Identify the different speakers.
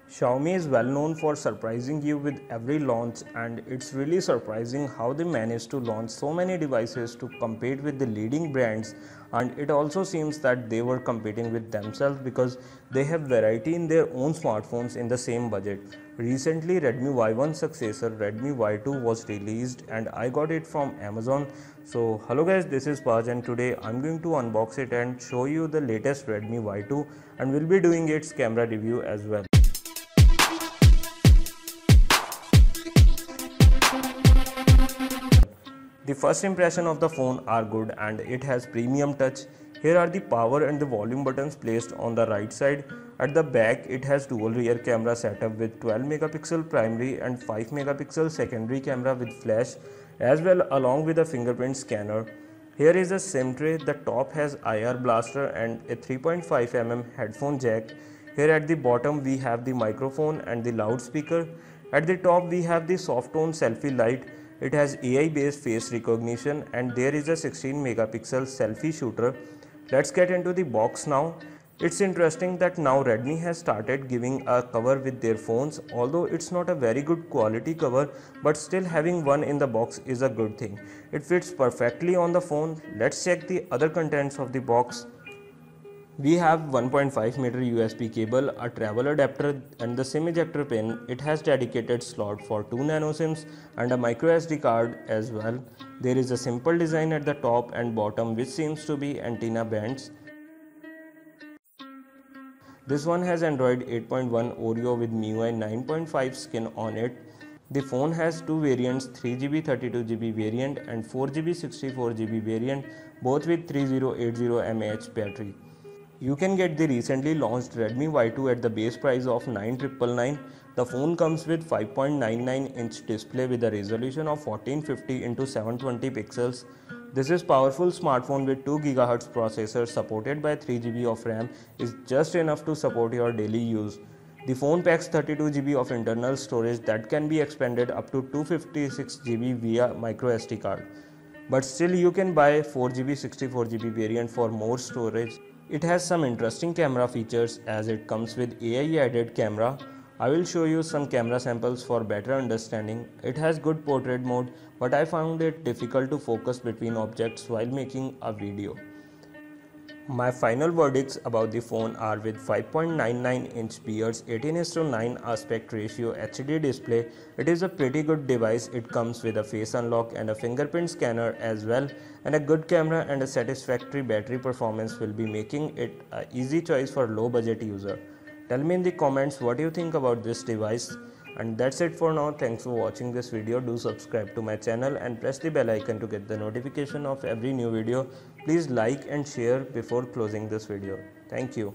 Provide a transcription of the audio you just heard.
Speaker 1: Xiaomi is well known for surprising you with every launch, and it's really surprising how they managed to launch so many devices to compete with the leading brands. And it also seems that they were competing with themselves because they have variety in their own smartphones in the same budget. Recently Redmi Y1 successor Redmi Y2 was released and I got it from Amazon. So hello guys, this is Paj and today I'm going to unbox it and show you the latest Redmi Y2 and we'll be doing its camera review as well. The first impression of the phone are good and it has premium touch. Here are the power and the volume buttons placed on the right side. At the back it has dual rear camera setup with 12 megapixel primary and 5 megapixel secondary camera with flash as well along with a fingerprint scanner. Here is a SIM tray. The top has IR blaster and a 3.5 mm headphone jack. Here at the bottom we have the microphone and the loudspeaker. At the top we have the soft tone selfie light. It has AI based face recognition and there is a 16 megapixel selfie shooter. Let's get into the box now. It's interesting that now Redmi has started giving a cover with their phones, although it's not a very good quality cover, but still having one in the box is a good thing. It fits perfectly on the phone. Let's check the other contents of the box. We have 1.5 meter USB cable, a travel adapter and the SIM ejector pin. It has dedicated slot for 2 nano SIMs and a micro SD card as well. There is a simple design at the top and bottom which seems to be antenna bands. This one has Android 8.1 Oreo with MIUI 9.5 skin on it. The phone has two variants, 3GB 32GB variant and 4GB 64GB variant, both with 3080 mAh battery. You can get the recently launched Redmi Y2 at the base price of 9,999. The phone comes with 5.99-inch display with a resolution of 1450 x 720 pixels. This is powerful smartphone with 2 GHz processor supported by 3GB of RAM is just enough to support your daily use. The phone packs 32GB of internal storage that can be expanded up to 256GB via micro SD card. But still you can buy 4GB 64GB variant for more storage. It has some interesting camera features as it comes with AI added camera. I will show you some camera samples for better understanding. It has good portrait mode, but I found it difficult to focus between objects while making a video. My final verdicts about the phone are with 5.99-inch beards, 18:9 aspect ratio HD display. It is a pretty good device. It comes with a face unlock and a fingerprint scanner as well, and a good camera and a satisfactory battery performance will be making it an easy choice for low budget user. Tell me in the comments what you think about this device. And that's it for now. Thanks for watching this video. Do subscribe to my channel and press the bell icon to get the notification of every new video. Please like and share before closing this video. Thank you.